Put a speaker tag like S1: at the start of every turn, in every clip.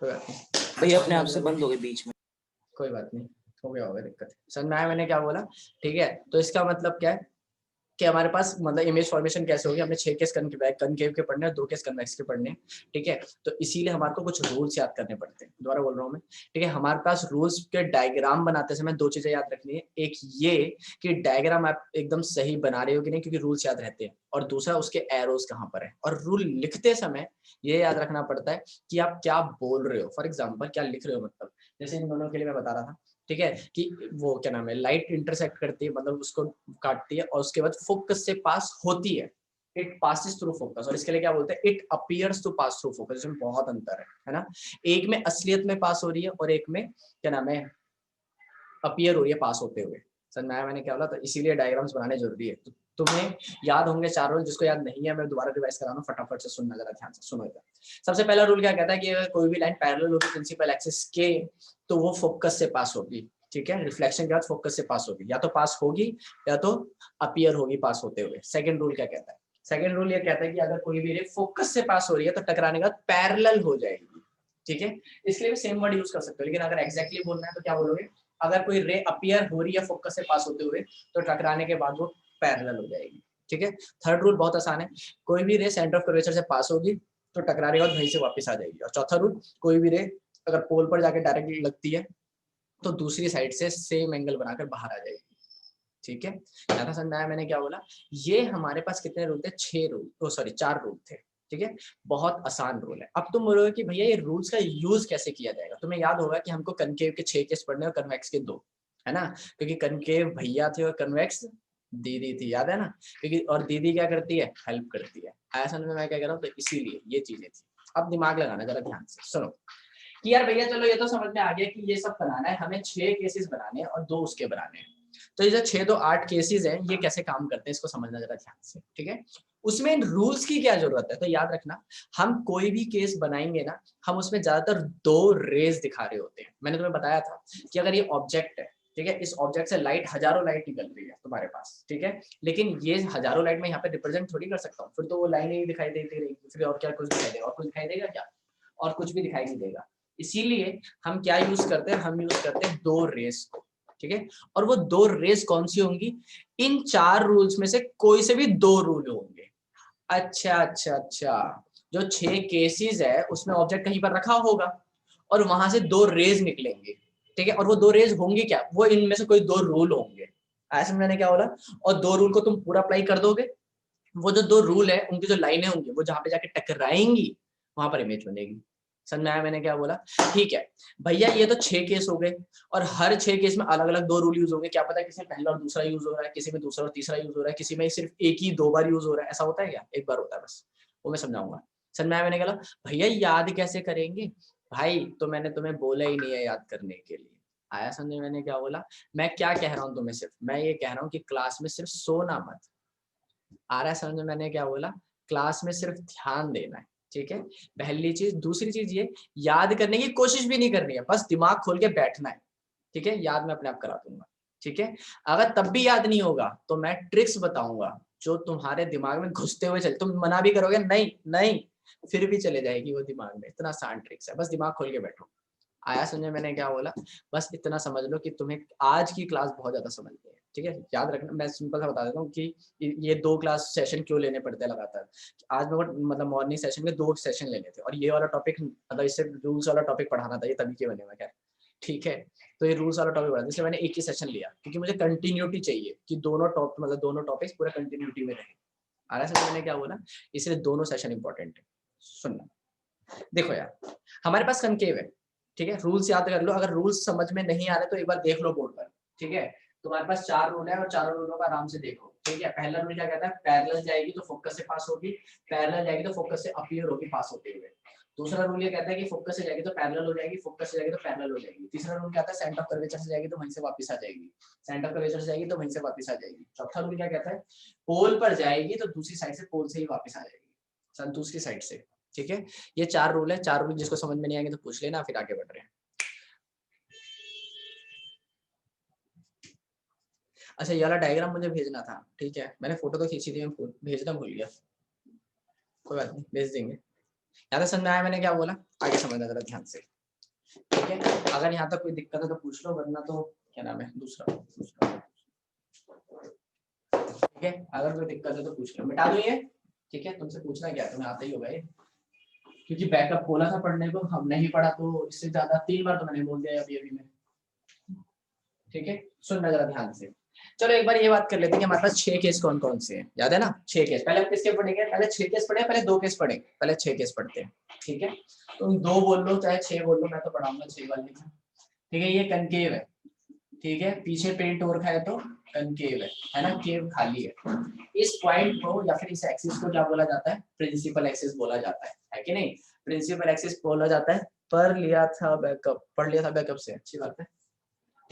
S1: कोई बात नहीं
S2: भैया अपने आप से बंद हो गए बीच में।
S1: कोई बात नहीं, हो गया होगा, दिक्कत समझ में आया मैंने क्या बोला। ठीक है, तो इसका मतलब क्या है कि हमारे पास मतलब इमेज फॉर्मेशन कैसे होगी, हमने 6 केस कनकेव के पढ़ने हैं, 2 केस कन्वेक्स के पढ़ने हैं। ठीक है, तो इसीलिए हमारे को कुछ रूल्स याद करने पड़ते हैं, दोबारा बोल रहा हूँ मैं। ठीक है, हमारे पास रूल्स के डायग्राम बनाते समय 2 चीजें याद रखनी है। एक ये कि डायग्राम आप एकदम सही बना रहे हो कि नहीं, क्योंकि रूल्स याद रहते हैं, और दूसरा उसके एरोज कहाँ पर है। और रूल लिखते समय ये याद रखना पड़ता है कि आप क्या बोल रहे हो। फॉर एग्जाम्पल क्या लिख रहे हो, मतलब जैसे इन दोनों के लिए मैं बता रहा था। ठीक है, कि वो क्या नाम है, लाइट इंटरसेक्ट करती है, मतलब उसको काटती है, और उसके बाद फोकस से पास होती है। इट पासिस थ्रू फोकस, और इसके लिए क्या बोलते हैं, it appears to pass through focus. इसमें बहुत अंतर है ना। एक में असलियत में पास हो रही है, और एक में क्या नाम है, अपीयर हो रही है पास होते हुए। समझ में आया मैंने क्या बोला। तो इसीलिए डायग्राम्स बनाने जरूरी है। तो तुम्हें याद होंगे 4 रूल, जिसको याद नहीं है मैं दोबारा रिवाइज करा रहा हूँ, फटाफट से सुनना, जरा ध्यान से सुनो इधर। सबसे पहला रूल क्या कहता है कि अगर कोई भी लाइन पैरेलल होगी प्रिंसिपल एक्सिस के, तो वो फोकस से पास होगी। ठीक है, रिफ्लेक्शन के बाद फोकस से पास होगी, या तो पास होगी या तो अपीयर होगी पास होते हुए। सेकंड रूल क्या कहता है, सेकंड रूल ये कहता है कि अगर कोई भी रे फोकस से पास हो रही है तो टकराने के बाद पैरेलल हो जाएगी। ठीक है, इसके लिए भी सेम वर्ड यूज कर सकते हो, लेकिन अगर एग्जैक्टली बोलना है तो क्या बोलोगे, अगर कोई रे अपीयर हो रही है फोकस से पास होते हुए तो टकराने के बाद वो पैरेलल हो जाएगी। ठीक है, थर्ड रूल बहुत आसान है, कोई भी रे सेंटर ऑफ कर्वेचर से पास होगी तो टकराने के बाद वहीं से वापस आ जाएगी। और चौथा रूल, कोई भी रे अगर पोल पर जाके डायरेक्टली लगती है तो दूसरी साइड से सेम एंगल बनाकर बाहर आ जाएगी। ठीक है, ज्यादा समझ में आया मैंने क्या बोला। ये हमारे पास कितने रूल थे, 6 रूल, सॉरी 4 रूल थे। ठीक है, बहुत आसान रूल है। अब तुम बोलोगे कि भैया ये रूल्स का यूज कैसे किया जाएगा। तुम्हें याद होगा कि हमको कनकेव के 6 केस पढ़ने और कन्वेक्स के 2, है ना, क्योंकि कनकेव भैया थे और कन्वेक्स दीदी थी, याद है ना। क्योंकि और दीदी क्या करती है, हेल्प करती है। ऐसा मैं क्या कह रहा हूँ, तो इसीलिए ये चीजें थी। अब दिमाग लगाना जरा ध्यान से सुनो कि यार भैया चलो ये तो समझ में आ गया कि ये सब बनाना है, हमें 6 केसेस बनाने हैं और 2 उसके बनाने हैं। तो ये जो 6 2 8 केसेस हैं, ये कैसे काम करते हैं इसको समझना जरा ध्यान से। ठीक है, उसमें इन रूल्स की क्या जरूरत है, तो याद रखना, हम कोई भी केस बनाएंगे ना, हम उसमें ज्यादातर 2 रेज दिखा रहे होते हैं। मैंने तुम्हें बताया था कि अगर ये ऑब्जेक्ट है, ठीक है, इस ऑब्जेक्ट से लाइट हजारों लाइट निकल रही है तुम्हारे पास, ठीक है, लेकिन ये हजारों लाइट में यहाँ पे रिप्रेजेंट थोड़ी कर सकता हूँ, फिर तो वो लाइन ही दिखाई देती रहेगी, फिर और क्या कुछ दिखाई देगा, और कुछ दिखाई देगा क्या, और कुछ भी दिखाई नहीं देगा। इसीलिए हम क्या यूज करते हैं, हम यूज करते हैं 2 रेस को। ठीक है, और वो 2 रेस कौन सी होंगी, इन 4 रूल्स में से कोई से भी 2 रूल होंगे। अच्छा अच्छा अच्छा, जो 6 केसेस है उसमें ऑब्जेक्ट कहीं पर रखा होगा और वहां से 2 रेज निकलेंगे। ठीक है, और वो 2 रेज होंगी क्या, वो इनमें से कोई 2 रूल होंगे। ऐसे मैंने क्या बोला, और 2 रूल को तुम पूरा अप्लाई कर दोगे, वो जो 2 रूल है उनकी जो लाइनें होंगी वो जहां पे जाके टकराएंगी वहां पर इमेज बनेगी। समझ में आया मैंने क्या बोला। ठीक है भैया, ये तो 6 केस हो गए, और हर 6 केस में अलग अलग 2 रूल यूज होंगे। क्या पता किसी में पहला और दूसरा यूज हो रहा है, किसी में दूसरा और तीसरा यूज हो रहा है, किसी में सिर्फ एक ही 2 बार यूज हो रहा है। ऐसा होता है क्या, एक बार होता है बस, वो मैं समझाऊंगा। समझ में आया मैंने क्या, भैया याद कैसे करेंगे, भाई तो मैंने तुम्हें बोला ही नहीं है याद करने के लिए। आया समझ में मैंने क्या बोला। मैं क्या कह रहा हूँ तुम्हें, सिर्फ मैं ये कह रहा हूँ कि क्लास में सिर्फ सोना मत। आ रहा है समझ में मैंने क्या बोला, क्लास में सिर्फ ध्यान देना है। ठीक है, पहली चीज। दूसरी चीज ये, याद करने की कोशिश भी नहीं करनी है, बस दिमाग खोल के बैठना है। ठीक है, याद मैं अपने आप करा दूंगा। ठीक है, अगर तब भी याद नहीं होगा तो मैं ट्रिक्स बताऊंगा जो तुम्हारे दिमाग में घुसते हुए चले, तुम मना भी करोगे नहीं नहीं, फिर भी चले जाएगी वो दिमाग में। इतना आसान ट्रिक्स है, बस दिमाग खोल के बैठो। आया समझे मैंने क्या बोला। बस इतना समझ लो कि तुम्हें आज की क्लास बहुत ज्यादा समझ में है। ठीक है, याद रखना, मैं सिंपल सा बता देता हूँ कि ये 2 क्लास सेशन क्यों लेने पड़ते हैं लगातार। आज मैं मतलब मॉर्निंग सेशन में 2 सेशन लेने थे, और ये वाला टॉपिक मतलब इससे रूल्स वाला टॉपिक पढ़ाना था, ये तभी के बने हुए खैर। ठीक है, तो ये रूल्स वाला टॉपिक पढ़ा, इसलिए मैंने एक ही सेशन लिया, क्योंकि मुझे कंटिन्यूटी चाहिए कि दोनों टॉपिक मतलब दोनों टॉपिक्स पूरा कंटिन्यूटी में रहे। आ रहा है मैंने क्या बोला, इसलिए दोनों सेशन इंपॉर्टेंट है। सुनना, देखो यार, हमारे पास कनकेव है। ठीक है, रूल्स याद कर लो, अगर रूल्स समझ में नहीं आ रहे तो एक बार देख लो बोर्ड पर। ठीक है, तुम्हारे पास 4 रूल है और चारों रूलों का आराम से देखो। ठीक है, पहला रूल क्या कहता है, पैरेलल जाएगी तो फोकस से पास होगी, पैरेलल जाएगी तो फोकस से अपीयर होगी पास होते हुए। दूसरा रूल ये कहता है कि फोकस से जाएगी तो पैरेलल हो जाएगी, फोकस से जाएगी तो पैरेलल हो जाएगी। तीसरा रूल कहता है सेंटर ऑफ कर्वेचर से जाएगी तो वहीं से वापस आ जाएगी, सेंटर ऑफ कर्वेचर से जाएगी तो वहीं से वापस आ जाएगी। चौथा रूल क्या कहता है, पोल पर जाएगी तो दूसरी साइड से पोल से ही वापस आ जाएगी, सन दूसरी साइड से। ठीक है, ये 4 रूल है। 4 रूल जिसको समझ में नहीं आएंगे तो पूछ लेना, फिर आगे बढ़ रहे हैं। अच्छा, ये वाला डायग्राम मुझे भेजना था। ठीक है, मैंने फोटो तो खींची थी, मैं भेजना भूल गया। कोई बात नहीं, भेज देंगे। यहाँ तक समझ में आया मैंने क्या बोला? आगे समझना जरा ध्यान से, ठीक है? अगर यहाँ तक कोई दिक्कत है तो पूछ लो, वरना तो क्या नाम है दूसरा, ठीक है? अगर कोई दिक्कत है तो पूछ लो, मिटा दो ये, ठीक है? तुमसे पूछना क्या है, तुम्हें आता ही होगा ये, क्योंकि बैकअप बोला था पढ़ने को, हम नहीं पढ़ा तो इससे ज्यादा 3 बार तो मैंने बोल दिया अभी अभी में, ठीक है? सुनना जरा ध्यान से। चलो एक बार ये बात कर लेते हैं कि हमारे पास 6 केस कौन कौन से हैं, याद है ना? 6 केस। पहले हम किसके पढ़ेंगे? पहले 6 केस पढ़े, पहले 2 केस पढ़े, पहले 6 केस पढ़ते हैं, ठीक है? तुम 2 बोल लो चाहे 6 बोल लो, मैं तो पढ़ाऊंगा 6 वाले का, ठीक है? ये कनकेव है, ठीक है? पीछे पेंट हो रखा है तो कनकेव है ना? केव खाली है। इस पॉइंट को या फिर इस एक्सिस को क्या बोला जाता है? प्रिंसिपल एक्सिस बोला जाता है कि नहीं? प्रिंसिपल एक्सिस बोला जाता है। पढ़ लिया था बैकअप, पढ़ लिया था बैकअप से, अच्छी बात है,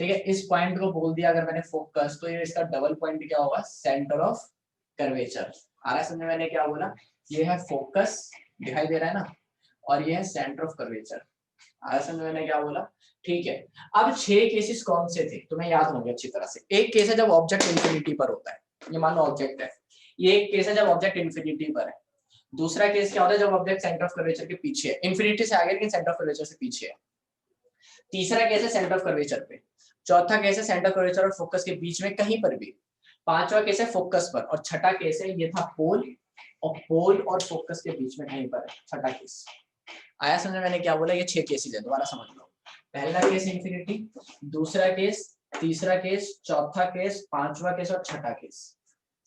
S1: ठीक है? इस पॉइंट को बोल दिया अगर मैंने फोकस, तो ये इसका डबल पॉइंट क्या होगा? Centre of curvature. आ रहा है समझ में मैंने क्या बोला? ये है फोकस, दिखाई दे रहा है ना, और ये है सेंटर ऑफ कर्वेचर। आ रहा है समझ में मैंने क्या बोला? ठीक है। अब 6 केसेस कौन से थे तुम्हें याद होंगे अच्छी तरह से। एक केस है जब ऑब्जेक्ट इंफिनिटी पर होता है, ये मान लो ऑब्जेक्ट है, ये एक केस है जब ऑब्जेक्ट इंफिनिटी पर है। दूसरा केस क्या होता है? जब ऑब्जेक्ट सेंटर ऑफ कर्वेचर के पीछे है, इंफिनिटी से आगे लेकिन सेंटर ऑफ कर्वेचर से पीछे है। तीसरा केस है सेंटर ऑफ कर्वेचर पे। चौथा केस है सेंटर ऑफ कर्वेचर और फोकस के बीच में कहीं पर भी। पांचवा केस है फोकस पर, और छठा केस है ये था पोल, और पोल और फोकस के बीच में कहीं पर है छठा केस। आया समझ में मैंने क्या बोला? ये 6 केसेस है, दोबारा समझ लो। पहला केस इंफिनिटी, दूसरा केस, तीसरा केस, चौथा केस, पांचवा केस और छठा केस।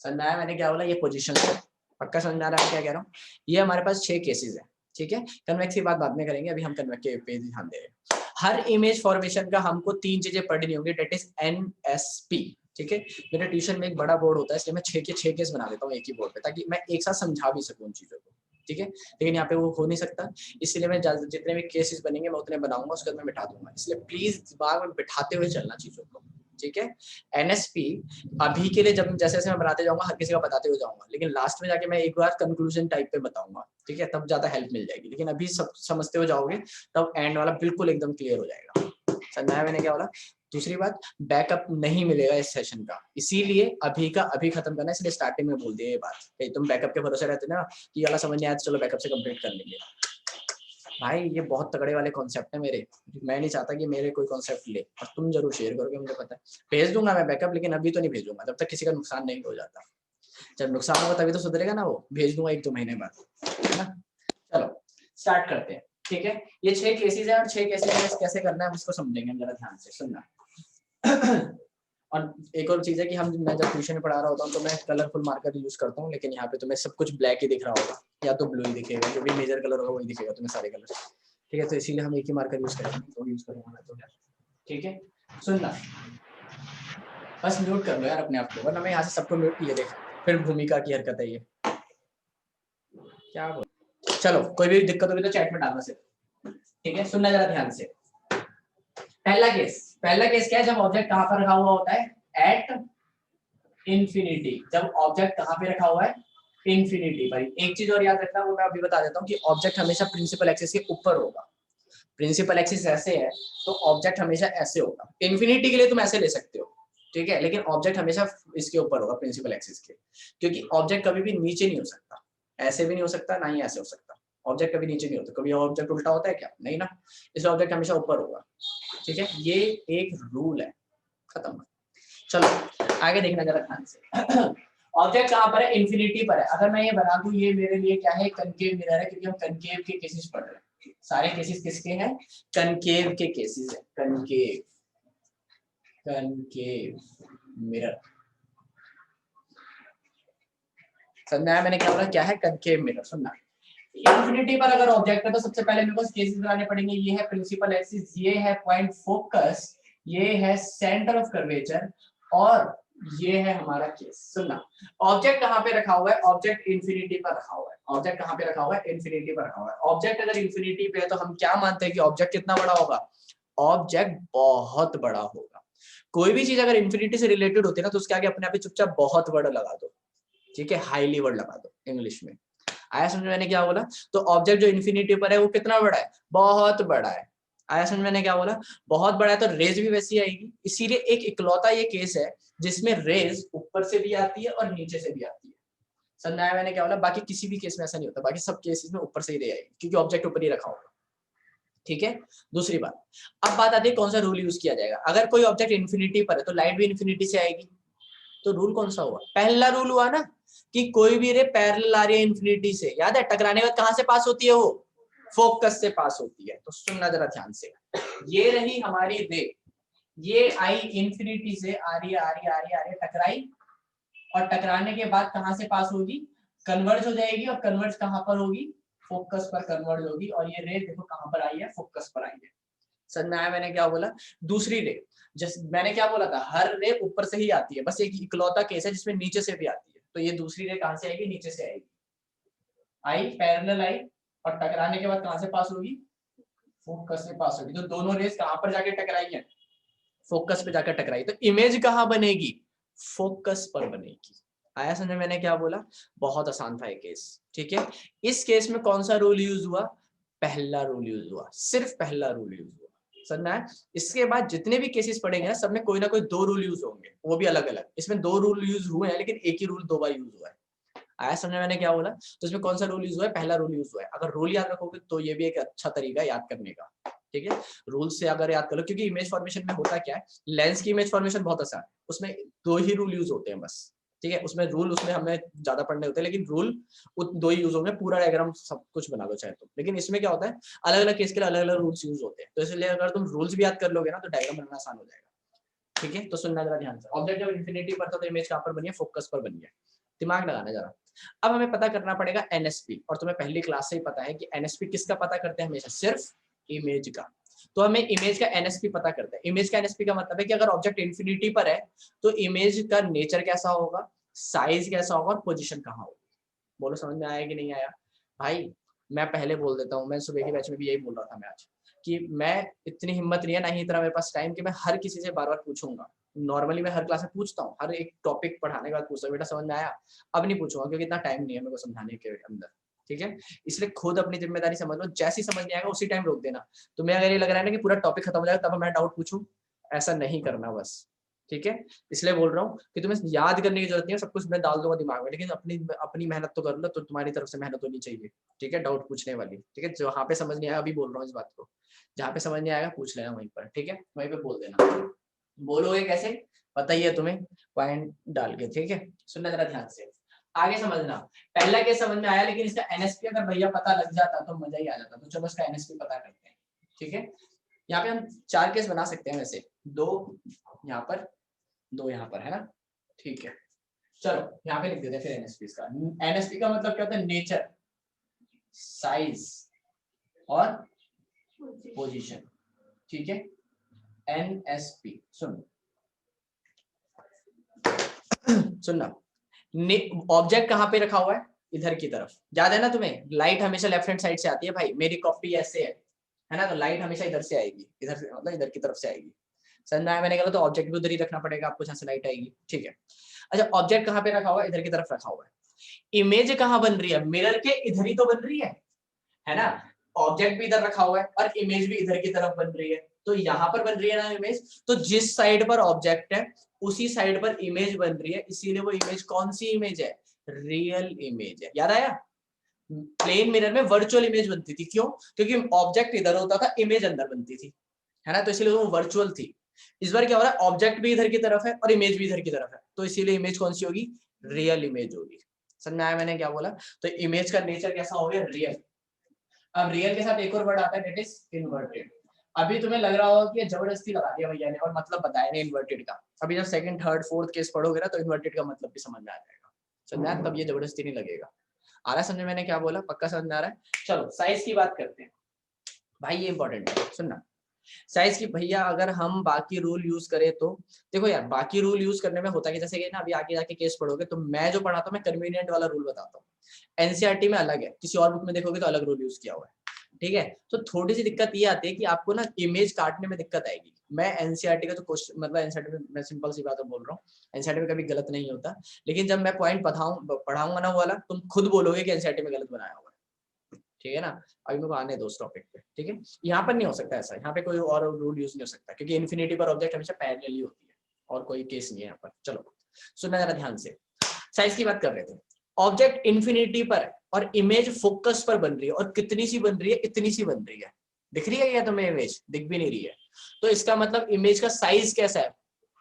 S1: समझ में आया मैंने क्या बोला? ये पोजीशन है, पक्का समझ में आ रहा है क्या कह रहा हूँ? ये हमारे पास 6 केसेस है, ठीक है? कन्वेक्स की बात बाद में करेंगे, अभी हम कन्वेक्स पे ध्यान दे रहे हैं। हर इमेज फॉर्मेशन का हमको 3 चीजें पढ़नी होंगी, डेट इज NSP, ठीक है? मेरे ट्यूशन में एक बड़ा बोर्ड होता है, इसलिए मैं 6 के 6 केस बना देता हूँ एक ही बोर्ड पे, ताकि मैं एक साथ समझा भी सकूं उन चीजों को, ठीक है? लेकिन यहाँ पे वो हो नहीं सकता, इसलिए मैं जितने भी केसेस बनेंगे मैं उतने बनाऊंगा, उसके बाद मैं मिटा दूंगा। इसलिए प्लीज दिमाग में बिठाते हुए चलना चीजों को, ठीक है? NSP अभी के लिए जब जैसे जैसे मैं बनाते जाऊंगा हर किसी का बताते हुए जाऊंगा, लेकिन लास्ट में जाके मैं एक बार कंक्लूजन टाइप पे बताऊंगा, ठीक है? तब ज्यादा हेल्प मिल जाएगी, लेकिन अभी सब समझते हुए जाओगे तब एंड वाला बिल्कुल एकदम क्लियर हो जाएगा। समझाया मैंने क्या बोला? दूसरी बात, बैकअप नहीं मिलेगा इस सेशन का, इसीलिए अभी का अभी खत्म करना है, इसलिए स्टार्टिंग में बोल दिया ये बात कि तुम बैकअप के भरोसे रहते ना कि वाला समझ नहीं आया तो चलो बैकअप से कंप्लीट कर लेंगे। भाई ये बहुत तगड़े वाले कॉन्सेप्ट है मेरे, मैं नहीं चाहता कि मेरे कोई कॉन्सेप्ट ले, और तुम जरूर शेयर करोगे, मुझे पता है। भेज दूंगा मैं बैकअप, लेकिन अभी तो नहीं भेजूंगा जब तक किसी का नुकसान नहीं हो जाता। जब नुकसान होगा तभी तो सुधरेगा ना, वो भेज दूंगा 1-2 महीने बाद, है ना? चलो स्टार्ट करते हैं, ठीक है? ये 6 केसेस है, और 6 केसेस कैसे करना है उसको समझेंगे, जरा ध्यान से सुनना। और एक और चीज है कि मैं जब ट्यूशन में पढ़ा रहा होता हूँ तो मैं कलरफुल मार्कर यूज करता हूँ, लेकिन यहाँ पे तुम्हें सब कुछ ब्लैक ही दिख रहा होगा, या तो ब्लू ही दिखेगा, जो भी मेजर कलर होगा वही दिखेगा तुम्हें, सारे कलर, ठीक है? तो इसीलिए हम एक ही मार्कर यूज करेंगे, तो यूज करूंगा मैं तो यार, ठीक है? सुनना, बस म्यूट कर लो यार अपने आप को, वरना मैं यहाँ से सबको म्यूट किए देख, फिर भूमिका की हरकत है ये, क्या बोल। चलो कोई भी दिक्कत होगी तो चैट में डालना सिर्फ, ठीक है? सुनना जरा ध्यान से। पहला केस क्या है? जब ऑब्जेक्ट कहां पर रखा हुआ होता है? At infinity. जब ऑब्जेक्ट कहां पे रखा हुआ है? इंफिनिटी पर। एक चीज और याद रखना, वो मैं अभी बता देता हूँ कि ऑब्जेक्ट हमेशा प्रिंसिपल एक्सिस के ऊपर होगा। प्रिंसिपल एक्सिस ऐसे है तो ऑब्जेक्ट हमेशा ऐसे होगा। इंफिनिटी के लिए तुम ऐसे ले सकते हो, ठीक है? लेकिन ऑब्जेक्ट हमेशा इसके ऊपर होगा, प्रिंसिपल एक्सिस के, क्योंकि ऑब्जेक्ट कभी भी नीचे नहीं हो सकता, ऐसे भी नहीं हो सकता, ना ही ऐसे हो सकता। ऑब्जेक्ट कभी नीचे नहीं होता, कभी ऑब्जेक्ट उल्टा होता है क्या? नहीं ना, इसलिए ऑब्जेक्ट हमेशा ऊपर होगा, ठीक है? ये एक रूल है, खत्म। चलो आगे देखना जरा ध्यान से। ऑब्जेक्ट कहां पर है? इंफिनिटी पर है। अगर मैं ये बना दूं, ये मेरे लिए क्या है? कनकेव मिरर है, क्योंकि हम कनकेव के केसेस पढ़ रहे हैं। सारे केसेस किसके हैं? कनकेव के केसेस है। कनकेव मिरर, समझा मैंने क्या बोला? क्या है? Concave mirror. सुनना, इंफिनिटी पर अगर ऑब्जेक्ट है तो सबसे पहले मेरे को केसेस बनाने पड़ेंगे। ये है प्रिंसिपल एक्सिस, ये है पॉइंट फोकस, ये है सेंटर ऑफ कर्वेचर, और ये है हमारा केस। सुनना, ऑब्जेक्ट कहां पे रखा हुआ है? ऑब्जेक्ट इंफिनिटी पर रखा हुआ है। ऑब्जेक्ट कहां पे रखा हुआ है? इंफिनिटी पर रखा हुआ है। ऑब्जेक्ट अगर इंफिनिटी पे है तो हम क्या मानते हैं कि ऑब्जेक्ट कितना बड़ा होगा? ऑब्जेक्ट बहुत बड़ा होगा। कोई भी चीज अगर इंफिनिटी से रिलेटेड होती है ना तो उसके आगे अपने आप ही चुपचाप बहुत वर्ड लगा दो, ठीक है? हाईली वर्ड लगा दो इंग्लिश में। आया समझ में मैंने क्या बोला? तो ऑब्जेक्ट जो इन्फिनिटी पर है वो कितना बड़ा है? बहुत बड़ा है। आया समझ में मैंने क्या बोला? बहुत बड़ा है, तो रेज भी वैसी आएगी। इसीलिए एक इकलौता ये केस है जिसमें रेज ऊपर से भी आती है और नीचे से भी आती है। समझ में आया मैंने क्या बोला? बाकी किसी भी केस में ऐसा नहीं होता, बाकी सब केसेस में ऊपर से ही रह आएगी क्योंकि ऑब्जेक्ट ऊपर ही रखा होगा। ठीक है, दूसरी बात, अब बात आती है कौन सा रूल यूज किया जाएगा। अगर कोई ऑब्जेक्ट इन्फिनिटी पर है तो लाइट भी इन्फिनिटी से आएगी, तो रूल कौन सा हुआ? पहला रूल हुआ ना कि कोई भी रे पैरेलल आ रही है इन्फिनिटी से, याद है? टकराने के बाद कहां से पास होती है? वो फोकस से पास होती है। तो सुनना जरा ध्यान से, ये रही हमारी रे, ये आई इन्फिनिटी से, आ रही है आ रही है आ रही है आ रही है, टकराई, और टकराने के बाद कहां से पास होगी? कन्वर्ज हो जाएगी, और कन्वर्ज कहां पर होगी? फोकस पर कन्वर्ज होगी। और ये रे देखो कहां पर आई है? फोकस पर आई है। समझ में आया मैंने क्या बोला? दूसरी रे, जैसे मैंने क्या बोला था, हर रे ऊपर से ही आती है, बस एक इकलौता केस है जिसमें नीचे से भी आती है। तो ये दूसरी रे कहां से आएगी? नीचे से आएगी। आई पैरेलल आई, और टकराने के बाद कहां से पास होगी? फोकस से पास होगी। तो दोनों रेस कहां पर जाके टकराई है? फोकस पे जाकर टकराई। तो इमेज कहां बनेगी? फोकस पर बनेगी। आया समझ में मैंने क्या बोला? बहुत आसान था ये केस। ठीक है, इस केस में कौन सा रूल यूज हुआ? पहला रूल यूज हुआ, सिर्फ पहला रूल यूज हुआ। समझना है? इसके बाद जितने भी केसेस पड़ेंगे ना, सब में कोई ना कोई दो रूल यूज होंगे, वो भी अलग अलग। इसमें दो रूल यूज हुए हैं, लेकिन एक ही रूल दो बार यूज हुआ है। आया समझ में मैंने क्या बोला? तो इसमें कौन सा रूल यूज हुआ है? पहला रूल यूज हुआ है। अगर रूल याद रखोगे तो ये भी एक अच्छा तरीका है याद करने का। ठीक है, रूल से अगर याद कर लो, क्योंकि इमेज फॉर्मेशन में होता क्या है, लेंस की इमेज फॉर्मेशन बहुत आसान है, उसमें दो ही रूल यूज होते हैं बस। ठीक है, उसमें रूल उसमें हमें ज्यादा पढ़ने होते हैं, लेकिन रूल दो ही यूज होंगे, पूरा डायग्राम सब कुछ बना लो चाहे तो। लेकिन इसमें क्या होता है, अलग अलग केस के लिए अलग अलग रूल्स यूज होते हैं, तो इसलिए अगर तुम रूल्स भी याद कर लोगे ना तो डायग्राम बनाना आसान हो जाएगा। ठीक है, तो सुनना जरा ध्यान से। ऑब्जेक्ट जब इन्फिनिटी पर था तो इमेज कहां पर बनी है? फोकस पर बनी है। दिमाग लगाना जरा। अब हमें पता करना पड़ेगा एनएसपी, और तुम्हें पहली क्लास से ही पता है कि एनएसपी किसका पता करते हैं हमेशा? सिर्फ इमेज का। तो हमें इमेज का एनएसपी पता करते हैं। इमेज का एनएसपी का मतलब है कि अगर ऑब्जेक्ट इन्फिनिटी पर है तो इमेज का नेचर कैसा होगा, साइज कैसा होगा, और पोजीशन कहां होगी। बोलो समझ में आया कि नहीं आया? भाई मैं पहले बोल देता हूँ, मैं सुबह के बैच में भी यही बोल रहा था मैं आज, कि मैं इतनी हिम्मत नहीं है, ना ही इतना मेरे पास टाइम कि मैं हर किसी से बार बार पूछूंगा। नॉर्मली मैं हर क्लास में पूछता हूँ, हर एक टॉपिक पढ़ाने के बाद पूछता हूँ, बेटा समझ में आया? अब नहीं पूछूंगा क्योंकि इतना टाइम नहीं है मेरे को समझाने के अंदर। ठीक है, इसलिए खुद अपनी जिम्मेदारी समझ लो, जैसी समझ नहीं आएगा उसी टाइम रोक देना। तुम्हें अगर ये लग रहा है ना कि पूरा टॉपिक खत्म हो जाएगा तब मैं डाउट पूछूं, ऐसा नहीं करना बस। ठीक है, इसलिए बोल रहा हूँ कि तुम्हें याद करने की जरूरत नहीं है, सब कुछ मैं डाल दूंगा दिमाग में, लेकिन अपनी अपनी मेहनत तो कर लो। तो तुम्हारी तरफ से मेहनत होनी चाहिए। ठीक है, डाउट पूछने वाली। ठीक है, जहाँ पे समझ नहीं आया अभी बोल रहा हूँ इस बात को, जहाँ पे समझ नहीं आएगा पूछ लेना वहीं पर। ठीक है, वहीं पे बोल देना। बोलोगे कैसे बताइए तुम्हें, पॉइंट डाल के। ठीक है, सुनना जरा ध्यान से, आगे समझना। पहला केस समझ में आया, लेकिन इसका एनएसपी अगर भैया पता लग जाता तो मजा ही आ जाता। तो चलो इसका एनएसपी पता करते हैं। ठीक है, यहाँ पे हम चार केस बना सकते हैं वैसे, दो यहाँ पर, दो यहाँ पर, है ना? ठीक है, चलो यहाँ पे लिख देते हैं फिर एनएसपी का। एनएसपी का मतलब क्या होता है? नेचर, साइज और पोजीशन। ठीक है, एनएसपी सुन सुनना। ऑब्जेक्ट कहाँ पे रखा हुआ है? इधर की तरफ। याद है ना तुम्हें, लाइट हमेशा लेफ्ट हैंड साइड से आती है भाई, मेरी कॉपी ऐसे है ना? तो लाइट हमेशा इधर से आएगी, इधर से मतलब इधर की तरफ से आएगी। समझ में आया मैंने कहा? तो ऑब्जेक्ट भी उधर ही रखना पड़ेगा आपको जहाँ से लाइट आएगी। ठीक है, अच्छा ऑब्जेक्ट कहाँ पे रखा हुआ है? इधर की तरफ रखा हुआ है। इमेज कहाँ बन रही है? मिरर के इधर ही तो बन रही है ना? ऑब्जेक्ट भी इधर रखा हुआ है और इमेज भी इधर की तरफ बन रही है, तो यहाँ पर बन रही है ना इमेज। तो जिस साइड पर ऑब्जेक्ट है उसी साइड पर इमेज बन रही है, इसीलिए वो इमेज कौन सी इमेज है? रियल इमेज है। याद आया? प्लेन मिरर में वर्चुअल इमेज बनती थी, क्यों? क्योंकि ऑब्जेक्ट इधर होता था, इमेज अंदर बनती थी, है ना? तो इसलिए वो वर्चुअल थी। इस बार क्या हो रहा है? ऑब्जेक्ट भी इधर की तरफ है और इमेज भी इधर की तरफ है, तो इसीलिए इमेज कौन सी होगी? रियल इमेज होगी। समझ में आया मैंने क्या बोला? तो इमेज का नेचर कैसा हो गया? रियल। अब रियल के साथ एक और वर्ड आता है, दैट इज इन्वर्टेड। अभी तुम्हें लग रहा होगा कि जबरदस्ती लगा दिया भैया ने और मतलब बताया नहीं इन्वर्टेड का। अभी जब सेकंड थर्ड फोर्थ केस पढ़ोगे ना तो इन्वर्टेड का मतलब भी समझ में आ जाएगा। समझ में आया? तब ये जबरदस्ती नहीं लगेगा। आ रहा है समझ में मैंने क्या बोला? पक्का समझ में आ रहा है? चलो साइज की बात करते हैं भाई, ये इंपॉर्टेंट है, सुनना। साइज की भैया अगर हम बाकी रूल यूज करें तो देखो यार, बाकी रूल यूज करने में होता है कि जैसे कि ना अभी आगे जाके केस पढ़ोगे तो मैं जो पढ़ाता हूँ मैं कन्वीनियंट वाला रूल बताता हूँ। एनसीईआरटी में अलग है, किसी और बुक में देखोगे तो अलग रूल यूज किया हुआ है। ठीक है, तो थोड़ी सी दिक्कत ये आती है कि आपको ना इमेज काटने में दिक्कत आएगी। मैं एनसीईआरटी का तो क्वेश्चन मतलब एनसीईआरटी में मैं सिंपल सी बात बोल रहा हूँ, एनसीईआरटी में कभी गलत नहीं होता, लेकिन जब मैं पॉइंट पढ़ाऊंगा ना वाला, तुम खुद बोलोगे कि एनसीईआरटी में गलत बनाया हुआ है। ठीक है ना? अभी मेरे को आने दो उस टॉपिक पे। ठीक है, यहाँ पर नहीं हो सकता ऐसा, यहाँ पे कोई और रूल यूज नहीं हो सकता क्योंकि इन्फिनिटी पर ऑब्जेक्ट हमेशा पैरेलल होती है और कोई केस नहीं है यहाँ पर। चलो सुनना जरा ध्यान से, साइज की बात कर रहे थे। ऑब्जेक्ट इन्फिनिटी पर है और इमेज फोकस पर बन रही है, और कितनी सी बन रही है, इतनी सी बन रही है। दिख रही है क्या तुम्हें इमेज? दिख भी नहीं रही है। तो इसका मतलब इमेज का साइज कैसा है,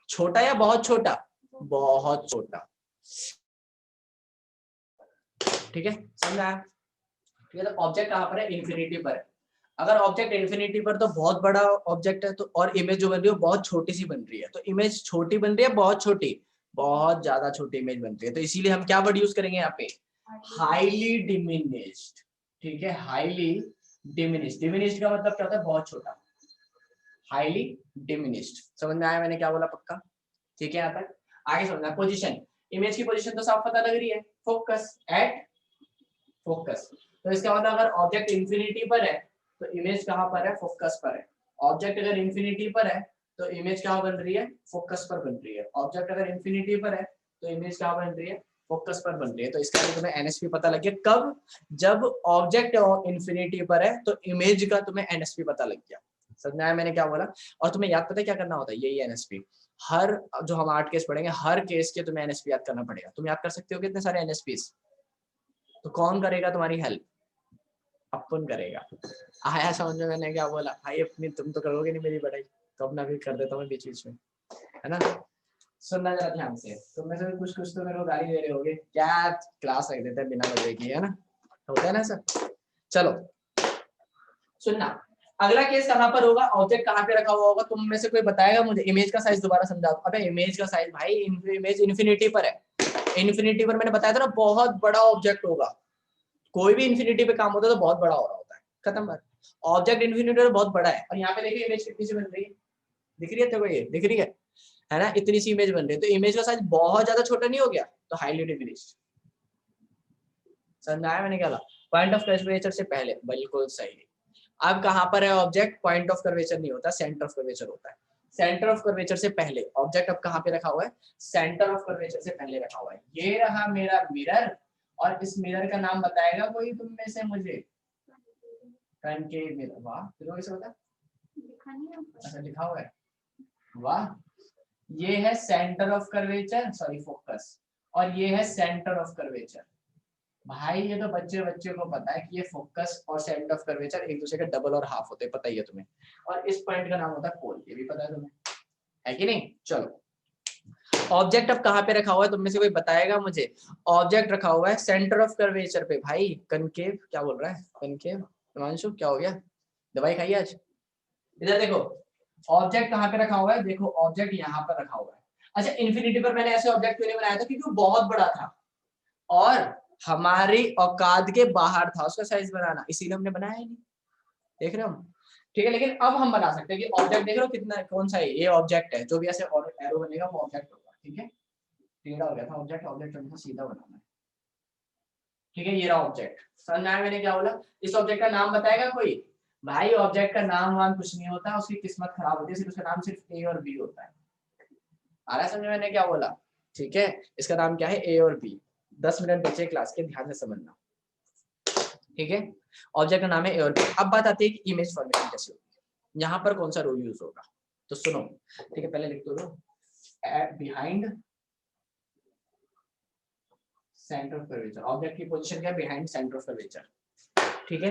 S1: छोटा या बहुत छोटा? बहुत छोटा। ठीक है, समझ आया? ठीक है, तो ऑब्जेक्ट कहां पर है? इन्फिनिटी पर है। अगर ऑब्जेक्ट इन्फिनिटी पर तो बहुत बड़ा ऑब्जेक्ट है, तो और इमेज जो बन रही है बहुत छोटी सी बन रही है। तो इमेज छोटी बन रही है, बहुत छोटी, बहुत ज्यादा छोटी इमेज बन रही है। तो इसीलिए हम क्या वर्ड यूज करेंगे यहाँ पे? Highly diminished. ठीक है, हाईली डिमिनिश्ड। डिमिनिश्ड का मतलब क्या होता है? बहुत छोटा। Highly diminished. समझ में आया मैंने क्या बोला? पक्का? ठीक है, यहाँ तक आगे समझना। पोजीशन, इमेज की पोजीशन तो साफ पता लग रही है, फोकस, एट फोकस। तो इसका मतलब अगर ऑब्जेक्ट इंफिनिटी पर है तो इमेज कहां पर है? फोकस पर है। ऑब्जेक्ट अगर इंफिनिटी पर है तो इमेज कहां बन रही है? फोकस पर बन रही है। ऑब्जेक्ट अगर इंफिनिटी पर है तो इमेज कहां बन रही है? फोकस पर बन रही है। तो इसका मतलब तुम्हें एनएसपी पता लग गया कब? जब ऑब्जेक्ट इंफिनिटी पर है तो इमेज का तुम्हें एनएसपी पता लग गया। समझ में आया मैंने क्या बोला? और तुम्हें याद पता है क्या करना होता है? यही एनएसपी। हर जो हम 8 केस पढ़ेंगे, हर केस के तुम्हें एनएसपी याद करना पड़ेगा। तुम याद कर सकते हो कितने सारे एनएसपीस? तो कौन करेगा तुम्हारी हेल्प? अपन करेगा। आया समझ में मैंने क्या बोला? भाई अपनी तुम तो करोगे नहीं मेरी पढ़ाई, तो अपना भी कर देता हूँ बीच बीच में, है ना? सुनना जरा ध्यान से। तुम में से कुछ कुछ तो मेरे को गाली दे रहे होगे, क्या क्लास रख देते हैं बिना वजह की, है ना? होता है ना सर? चलो सुनना, अगला केस कहां पर होगा? ऑब्जेक्ट कहां पे रखा हुआ होगा? तुम में से कोई बताएगा मुझे? इमेज का साइज दोबारा समझा दो। अबे इमेज का साइज भाई, इमेज इन्फिनिटी पर है। इन्फिनिटी पर मैंने बताया था ना, बहुत बड़ा ऑब्जेक्ट होगा। कोई भी इन्फिनिटी पे काम होता है तो बहुत बड़ा हो रहा होता है। खत्म बात। ऑब्जेक्ट इन्फिनिटी पर बहुत बड़ा है, और यहाँ पे देखिए इमेज कितनी सी बन रही है, दिख रही है तेरे को? ये दिख रही है ना? इतनी सी इमेज बन रही है। तो इमेज का साइज बहुत ज्यादा छोटा नहीं हो गया? तो हाईली डिमिनिश्ड। समझ आया मैंने क्या? पॉइंट ऑफ कर्वेचर से पहले, बिल्कुल सही। अब कहां पर है ऑब्जेक्ट? पॉइंट ऑफ कर्वेचर नहीं होता, सेंटर ऑफ कर्वेचर होता है। सेंटर ऑफ कर्वेचर से पहले ऑब्जेक्ट अब कहां पे रखा हुआ है? सेंटर ऑफ कर्वेचर से पहले रखा हुआ है। ये रहा मेरा मिरर, और इस मिरर का नाम बताएगा कोई तुम में से मुझे? Concave mirror. वाह, तेरे को कैसे पता? अच्छा लिखा हुआ है, वाह। ये है centre of curvature, sorry focus, और ये है सेंटर ऑफ कर्वेचर। भाई ये तो बच्चे बच्चे को पता है कि ये फोकस और सेंटर ऑफ कर्वेचर एक दूसरे के डबल और हाफ होते हैं, पता ही है तुम्हें। और इस पॉइंट का नाम होता है पोल, ये भी पता है तुम्हें, है कि नहीं? चलो, ऑब्जेक्ट अब कहां पे रखा हुआ है? तुम में से कोई बताएगा मुझे? ऑब्जेक्ट रखा हुआ है सेंटर ऑफ कर्वेचर पे। भाई कनकेव क्या बोल रहा है? कनकेव, हिमांशु क्या हो गया? दवाई खाई आज? इधर देखो, ऑब्जेक्ट कहां पे रखा हुआ है? देखो ऑब्जेक्ट यहाँ पर रखा हुआ है। अच्छा, इन्फिनिटी पर मैंने ऐसे ऑब्जेक्ट क्यों नहीं बनाया था? क्योंकि वो बहुत बड़ा था और हमारी औकात के बाहर था उसका साइज बनाना, इसीलिए हमने बनाया ही नहीं। देख रहे हो? ठीक है, लेकिन अब हम बना सकते हैं कि ऑब्जेक्ट देख रहे हो कितना, कौन सा है ये ऑब्जेक्ट है, जो भी ऐसे एरो बनेगा वो ऑब्जेक्ट होगा। ठीक है, टेढ़ा हो गया था ऑब्जेक्ट, ऑब्जेक्ट हमें सीधा बनाना है। ठीक है, ये रहा ऑब्जेक्ट। समझ आया मैंने क्या बोला? इस ऑब्जेक्ट का नाम बताएगा कोई? भाई ऑब्जेक्ट का नाम वाम कुछ नहीं होता, उसकी किस्मत खराब होती है, सिर्फ उसका नाम सिर्फ ए और बी होता है। आ रहा है समझ में मैंने क्या बोला? ठीक है, इसका नाम क्या है? ए और बी। 10 मिनट बचे क्लास के, ध्यान से समझना। ठीक है, ऑब्जेक्ट का नाम है ए और बी। अब बात आती है कि इमेज फॉर्मेशन कैसे होगी, यहाँ पर कौन सा रूल यूज होगा? तो सुनो, ठीक है, पहले लिख दो behind centre of curvature. Object की पोजीशन क्या है? Behind centre of curvature. ठीक है,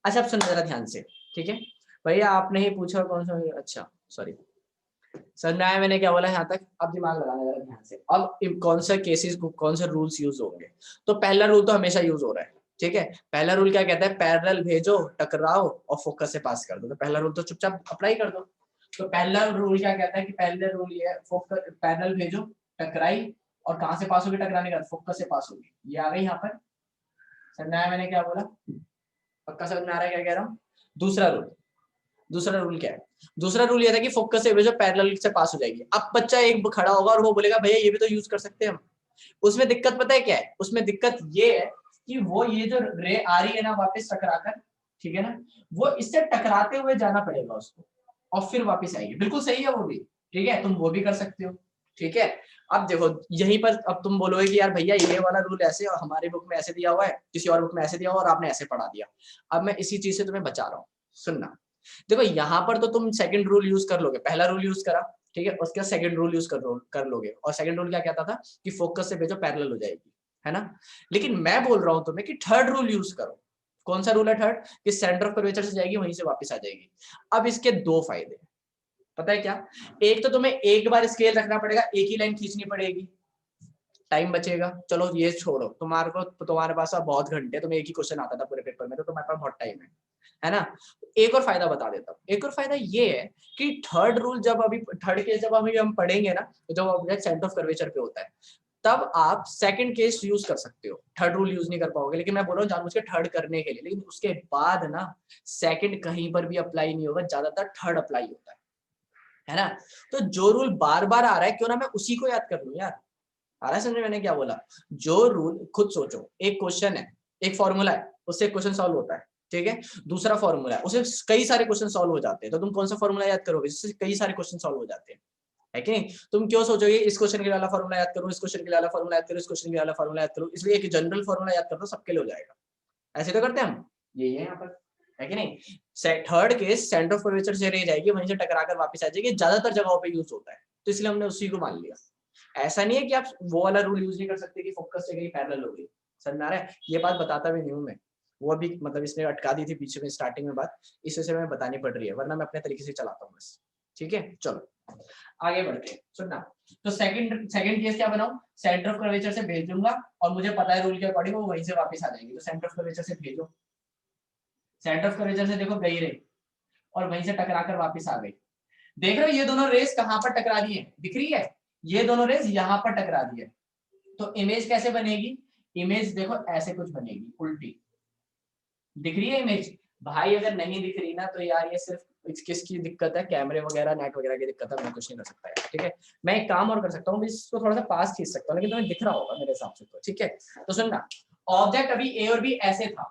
S1: अच्छा अब सुनो जरा ध्यान से। ठीक है भैया, आपने ही पूछा कौन सा, अच्छा सॉरी, समझ आया मैंने क्या बोला यहाँ तक? अब दिमाग लगाना जरा ध्यान से। अब कौन सा केसेस, कौन से रूल्स यूज होंगे? तो पहला रूल तो हमेशा यूज हो रहा है। ठीक है, पहला रूल क्या कहता है? पैरेलल भेजो, टकराओ और फोकस से पास कर दो। तो पहला रूल तो चुपचाप अप्लाई कर दो। तो पहला रूल क्या कहता है कि पहले रूल ये फोकस, पैरेलल भेजो, टकराई, और कहां से पास होगी? टकराने का फोकस से पास होगी। ये आ गई यहाँ पर। समझ आया मैंने क्या बोला? पक्का समझ में आ रहा है क्या कह रहा हूँ? दूसरा रूल, दूसरा रूल क्या है? दूसरा रूल ये था कि फोकस से भेजो, पैरेलल से पास हो जाएगी। अब बच्चा एक खड़ा होगा और वो बोलेगा भैया ये भी तो यूज कर सकते हैं हम। उसमें दिक्कत पता है क्या है? उसमें दिक्कत ये है कि वो ये जो रे आ रही है ना वापस टकराकर, ठीक है ना, वो इससे टकराते हुए जाना पड़ेगा उसको, और फिर वापस आएगी। बिल्कुल सही है वो भी। ठीक है, तुम वो भी कर सकते हो। ठीक है, अब देखो यहीं पर अब तुम बोलोगे कि यार भैया ये वाला रूल ऐसे और हमारी बुक में ऐसे दिया हुआ है, किसी और बुक में ऐसे दिया हुआ और आपने ऐसे पढ़ा दिया। अब मैं इसी चीज से तुम्हें बचा रहा हूँ, सुनना। देखो यहाँ पर तो तुम सेकंड रूल यूज कर लोगे, पहला रूल यूज करा, ठीक है, उसके बाद सेकंड रूल यूज कर लोगे। और सेकंड रूल क्या कहता था? कि फोकस से भेजो पैरेलल हो जाएगी। है ना। लेकिन मैं बोल रहा हूं तुम्हें कि थर्ड रूल यूज करो। कौन सा रूल है थर्ड? कि सेंटर ऑफ कर्वेचर से जाएगी वहीं से वापस आ जाएगी। अब इसके दो फायदे, पता है क्या? एक तो तुम्हें एक बार स्केल रखना पड़ेगा, एक ही लाइन खींचनी पड़ेगी, टाइम बचेगा। चलो ये छोड़ो, तुम्हारे पास अब बहुत घंटे, तुम्हें एक ही क्वेश्चन आता था पूरे पेपर में, तो तुम्हारे पास बहुत टाइम है ना। एक और फायदा बता देता हूँ। एक और फायदा ये है कि थर्ड रूल थर्ड केस जब अभी हम पढ़ेंगे ना, तो जब ऑब्जेक्ट सेंटर ऑफ कर्वेचर पे होता है, तब आप सेकंड केस यूज कर सकते हो, थर्ड रूल यूज नहीं कर पाओगे। लेकिन मैं बोल रहा हूँ जानबूझ के थर्ड करने के लिए, लेकिन उसके बाद ना सेकंड कहीं पर भी अप्लाई नहीं होगा, ज्यादातर थर्ड अप्लाई होता है ना। तो जो रूल बार बार आ रहा है, क्यों ना मैं उसी को याद कर लूं यार। आ रहा है समझ में मैंने क्या बोला? जो रूल, खुद सोचो, एक क्वेश्चन है, एक फॉर्मूला है, उससे एक क्वेश्चन सॉल्व होता है, ठीक है। दूसरा फॉर्मूला है, उससे कई सारे क्वेश्चन सॉल्व हो जाते हैं, तो तुम कौन सा फॉर्मूला याद करोगे जिससे कई सारे क्वेश्चन सॉल्व हो जाते हैं, है कि नहीं? तुम क्यों सोचोगे इस क्वेश्चन के लिए वाला फॉर्मूला याद करूं, इस क्वेश्चन के लिए वाला फॉर्मूला याद करूं, इस क्वेश्चन के लिए वाला फॉर्मूला याद करूं? इसलिए एक जनरल फॉर्मूला याद कर दो, सबके लिए हो जाएगा। ऐसे तो करते हैं हम, यही है यहाँ पर, है कि नहीं। Third case centre of curvature से रह जाएगी, वहीं से टकराकर वापस आ जाएगी, ज्यादातर जगहों पे यूज होता है, तो इसलिए हमने उसी को मान लिया। ऐसा नहीं है कि आप वो वाला रूल यूज नहीं कर सकते कि फोकस से गई पैरेलल हो गई। समझ में आ रहा है? ये बात बताता भी नहीं हूं मैं, वो भी मतलब इसने अटका दी थी पीछे में स्टार्टिंग में बात, इस वजह से मैं बतानी पड़ रही है, वरना मैं अपने तरीके से चलाता हूँ बस। ठीक है, चलो आगे बढ़ते हैं। सुनना, तो सेकंड केस क्या बनाऊं? सेंटर ऑफ कर्वेचर से भेज दूंगा, और मुझे पता है रूल के अकॉर्डिंग वो वहीं से वापस आ जाएगी, तो सेंटर ऑफ कर्वेचर से भेजो। सेंटर ऑफ कर्वेचर से देखो गई रे, और वहीं से टकरा कर वापस आ गई। देख रहे हो ये दोनों रेस कहां पर टकरा दी है, दिख रही है? ये दोनों रेस यहाँ पर टकरा दी है। तो इमेज कैसे बनेगी? इमेज देखो ऐसे कुछ बनेगी, उल्टी। दिख रही है इमेज? भाई अगर नहीं दिख रही ना, तो यार ये सिर्फ किसकी दिक्कत है, कैमरे वगैरह नेट वगैरह की दिक्कत है, मैं कुछ नहीं कर सकता यार। ठीक है, मैं एक काम और कर सकता हूँ, इसको थोड़ा सा पास खींच सकता हूँ, लेकिन तुम्हें दिख रहा होगा मेरे हिसाब से तो। ठीक है, तो सुनना, ऑब्जेक्ट अभी ए और बी ऐसे था,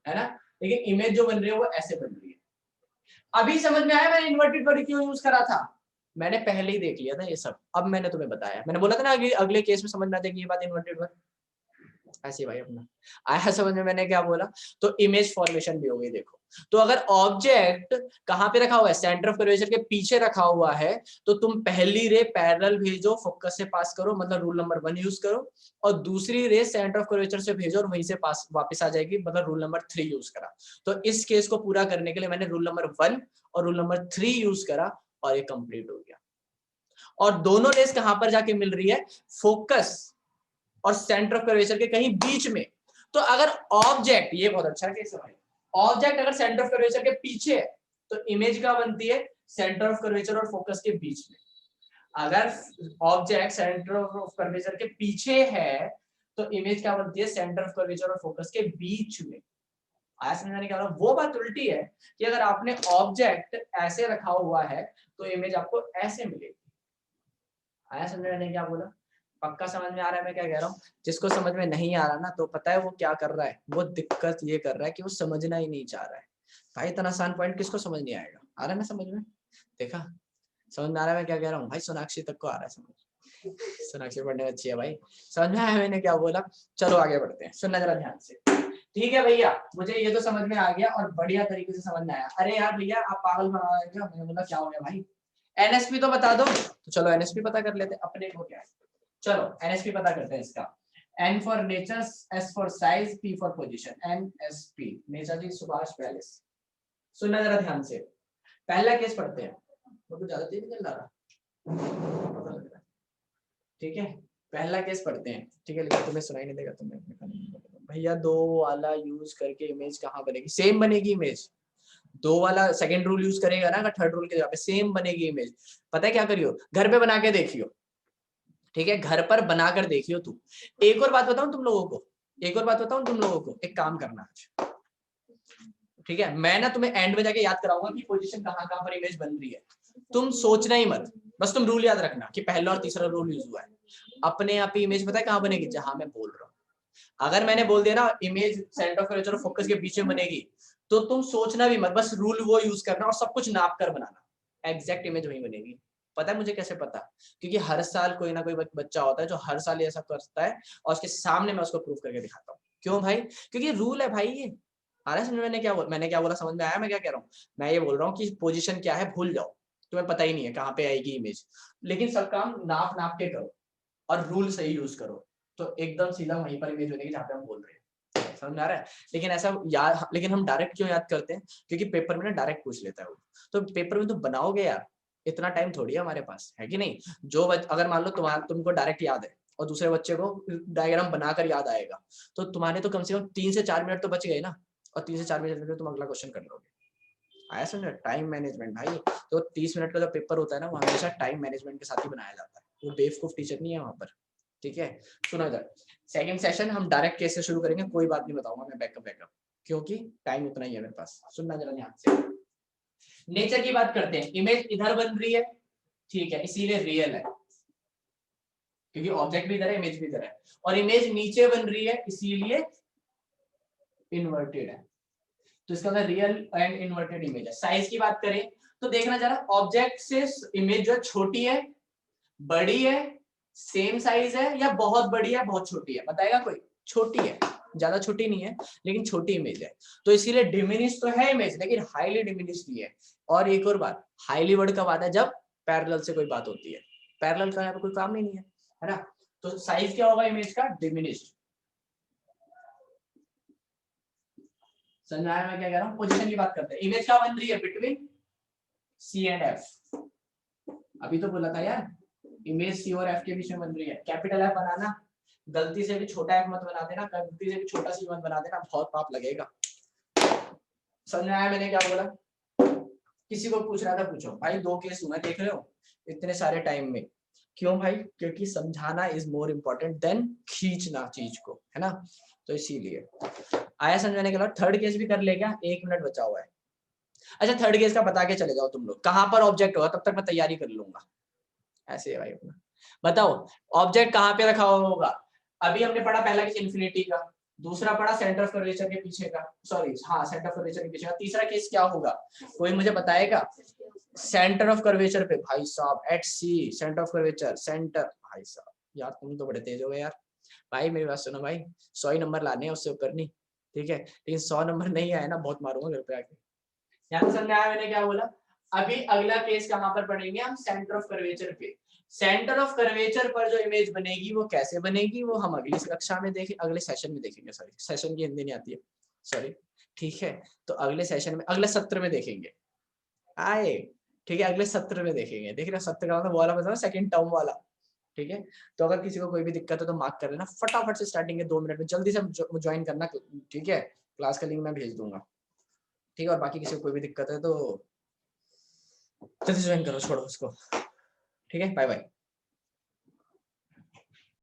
S1: है ना, लेकिन इमेज जो बन रही है वो ऐसे बन रही है। अभी समझ में आया मैंने इन्वर्टेड वर्ड क्यों यूज करा था? मैंने पहले ही देख लिया था ये सब, अब मैंने तुम्हें बताया। मैंने बोला था ना अगले केस में समझ में आ जाएगी ये बात, इन्वर्टेड वर्ड। ऐसे भाई अपना आया समझ में मैंने क्या बोला? तो इमेज फॉर्मेशन भी हो गई। देखो, तो अगर ऑब्जेक्ट कहां पे रखा हुआ है, सेंटर ऑफ कर्वेचर के पीछे रखा हुआ है, तो तुम पहली रे पैरेलल भेजो, फोकस से पास करो, मतलब रूल नंबर 1 यूज करो, और दूसरी रे सेंटर ऑफ कर्वेचर से भेजो और वहीं से पास वापस आ जाएगी, मतलब रूल नंबर 3 यूज करा। तो इस केस को पूरा करने के लिए मैंने रूल नंबर 1 और रूल नंबर 3 यूज करा, और ये कंप्लीट हो गया। और दोनों रेस कहां पर जाके मिल रही है? फोकस और सेंटर ऑफ कर्वेचर के कहीं बीच में। तो अगर ऑब्जेक्ट, ये बहुत अच्छा केस है भाई, ऑब्जेक्ट अगर सेंटर ऑफ कर्वेचर के पीछे है, तो इमेज क्या बनती है? सेंटर ऑफ कर्वेचर और फोकस के बीच में। अगर ऑब्जेक्ट सेंटर ऑफ कर्वेचर के पीछे है, तो इमेज क्या बनती है? सेंटर ऑफ कर्वेचर और फोकस के बीच में। आया समझाने क्या? वो बात उल्टी है कि अगर आपने ऑब्जेक्ट ऐसे रखा हुआ है, तो इमेज आपको ऐसे मिलेगी। आया समझ में क्या बोला? पक्का समझ में आ रहा है मैं क्या कह रहा हूँ? जिसको समझ में नहीं आ रहा ना, तो पता है वो क्या कर रहा है? वो दिक्कत ये कर रहा है कि वो समझना ही नहीं चाह रहा है। भाई इतना आसान पॉइंट किसको समझ नहीं आएगा? आ रहा है ना समझ में? देखा, समझ में आ रहा है मैं क्या कह रहा हूँ? भाई सोनाक्षी तक को आ रहा है समझ, सोनाक्षी पढ़ने में अच्छी है भाई। समझ में आया मैंने क्या बोला? चलो आगे बढ़ते हैं, सुनना जरा ध्यान से। ठीक है भैया, मुझे ये तो समझ में आ गया और बढ़िया तरीके से समझ में आया। अरे यार भैया आप पागल बना रहे क्या? मैंने बोला क्या हो गया भाई? एनएसपी तो बता दो। तो चलो एनएसपी पता कर लेते हैं, अपने को क्या है। चलो एनएसपी पता करते हैं इसका। N for nature, S for size, P for position, NSP, Netaji Subhash palace. सुनना जरा ध्यान से, पहला केस पढ़ते हैं। तो कुछ ज्यादा तेज चल रहा, ठीक है, पहला केस पढ़ते हैं। ठीक है, लेकिन तुम्हें सुनाई नहीं देगा, तुम्हें भैया दो वाला यूज करके इमेज कहाँ बनेगी? सेम बनेगी इमेज। दो वाला सेकंड रूल यूज करेगा ना, अगर थर्ड रूल के जगह पे सेम बनेगी इमेज। पता है क्या करियो? घर पे बना के देखियो। ठीक है, घर पर बनाकर देखियो तू। एक और बात बताऊं तुम लोगों को, एक और बात बताऊं तुम लोगों को, एक काम करना आज। ठीक है, मैं ना तुम्हें एंड में जाके याद कराऊंगा कि पोजीशन कहाँ कहाँ पर इमेज बन रही है। तुम सोचना ही मत, बस तुम रूल याद रखना कि पहला और तीसरा रूल यूज हुआ है। अपने आप ही इमेज पता है कहाँ बनेगी? जहां मैं बोल रहा हूँ। अगर मैंने बोल दिया ना इमेज सेंटर ऑफ कर्वेचर और फोकस के बीच में बनेगी, तो तुम सोचना भी मत, बस रूल वो यूज करना और सब कुछ नाप कर बनाना, एग्जैक्ट इमेज वही बनेगी। पता है मुझे कैसे पता? क्योंकि हर साल कोई ना कोई बच्चा होता है जो हर साल ऐसा करता है, और उसके सामने मैं उसको प्रूफ करके दिखाता हूँ। क्यों भाई? क्योंकि रूल है भाई ये। आ रहा है समझ में? मैंने क्या बोला? समझ में आया मैं क्या कह रहा हूँ? मैं ये बोल रहा हूँ कि पोजीशन क्या है भूल जाओ, तुम्हें पता ही नहीं है कहाँ पे आएगी इमेज, लेकिन सब काम नाप नाप के करो और रूल सही यूज करो। तो एकदम सीधा वहीं पर इमेज बनेगी जहाँ पे हम बोल रहे हैं, समझ में आ रहा है। लेकिन ऐसा याद, लेकिन हम डायरेक्ट क्यों याद करते हैं, क्योंकि पेपर में ना डायरेक्ट पूछ लेता है वो, तो पेपर में तो बनाओगे यार, इतना टाइम थोड़ी है हमारे पास, है कि नहीं। जो अगर मान लो तुमको डायरेक्ट याद है और दूसरे बच्चे को डायग्राम बनाकर याद आएगा, तो तुम्हारे तो कम से कम 3 से 4 मिनट तो बच गए ना, और 3 से 4 मिनट में तुम अगला क्वेश्चन कर लोगे। आया समझ, टाइम मैनेजमेंट भाई। तो 30 मिनट का जो पेपर होता है ना, वो हमेशा टाइम मैनेजमेंट के साथ ही बनाया जाता है, वो बेवकूफ टीचर नहीं है वहां पर, ठीक है। सुनो इधर, सेकंड सेशन हम डायरेक्ट केस से शुरू करेंगे, कोई बात नहीं बताऊंगा मैं बैकअप, क्योंकि टाइम उतना ही है मेरे पास। सुनना जरा ध्यान से, नेचर की बात करते हैं। इमेज इधर बन रही है, ठीक है, इसीलिए रियल है, क्योंकि ऑब्जेक्ट भी इधर है, इमेज भी इधर है, और इमेज नीचे बन रही है इसीलिए इन्वर्टेड है। तो इसका मतलब रियल एंड इन्वर्टेड इमेज है। साइज की बात करें तो देखना जरा, ऑब्जेक्ट से इमेज जो छोटी है, बड़ी है, सेम साइज है, या बहुत बड़ी है बहुत छोटी है, बताएगा कोई। छोटी है, ज्यादा छोटी नहीं है लेकिन छोटी इमेज है, तो इसीलिए डिमिनिश तो है इमेज लेकिन हाईली डिमिनिश नहीं है। और एक और बात, हाईली वर्ड कब आता है, जब पैरेलल से कोई बात होती है, पैरेलल का यहाँ पे कोई काम ही नहीं है ना। तो साइज क्या होगा इमेज का, डिमिनिश्ड। समझ आया मैं क्या कह रहा हूँ। पोजीशन की बात करते हैं, इमेज क्या बन रही है, बिटवीन सी एंड एफ। अभी तो बोला था यार, इमेज सी और एफ के बीच में बन रही है। कैपिटल एफ बनाना, गलती से भी छोटा एफ मत बना देना, गलती से भी छोटा सी मत बना देना, बहुत पाप लगेगा। समझ में आया मैंने क्या बोला। किसी को पूछ रहा था, पूछो भाई। 2 केस हुए देख रहे हो इतने सारे टाइम में, क्यों भाई, क्योंकि समझाना इज मोर इम्पोर्टेंट देन खींचना चीज को, है ना। तो इसीलिए आया समझाने के बाद। थर्ड केस भी कर ले क्या, 1 मिनट बचा हुआ है। अच्छा, थर्ड केस का बता के चले जाओ तुम लोग, कहां पर ऑब्जेक्ट होगा, तब तक मैं तैयारी कर लूंगा। ऐसे है भाई अपना। बताओ ऑब्जेक्ट कहां पे रखा हुआ होगा। अभी हमने पढ़ा पहला केस इन्फिनिटी का, दूसरा पढ़ा सेंटर ऑफ कर्वेचर के पीछे का, सॉरी हाँ सेंटर ऑफ कर्वेचर के पीछे का। तीसरा केस क्या होगा, कोई मुझे बताएगा। सेंटर ऑफ कर्वेचर पे भाई साहब, at C centre of curvature, centre. भाई साहब यार तुम तो बड़े तेज हो गए यार। भाई मेरी बात सुनो भाई, 100 ही नंबर लाने हैं, उससे ऊपर नहीं, ठीक है। लेकिन 100 नंबर नहीं आए ना, बहुत मारूंगा घर पे आके। यहाँ समझ में आया मैंने क्या बोला। अभी अगला केस कहां पर पढ़ेंगे हम, सेंटर ऑफ कर्वेचर पे। सेंटर ऑफ कर्वेचर पर जो इमेज बनेगी वो कैसे बनेगी, वो हम अगली कक्षा में देखें, अगले सेशन में देखेंगे। सॉरी सेशन की हिंदी नहीं आती है, सॉरी, ठीक है। तो अगले सेशन में, अगले सत्र में देखेंगे, आए, ठीक है, अगले सत्र में देखेंगे। देख रहे हो सत्र का मतलब वो वाला, मतलब सेकंड टर्म वाला, ठीक है। तो अगर किसी को कोई भी दिक्कत है तो मार्क कर लेना, फटाफट से स्टार्टिंग के 2 मिनट में जल्दी से ज्वाइन करना, ठीक है। क्लास का लिंक मैं भेज दूंगा, ठीक है। और बाकी किसी को कोई भी दिक्कत है तो जल्दी ज्वाइन करो, छोड़ो उसको, ठीक है। Bye bye.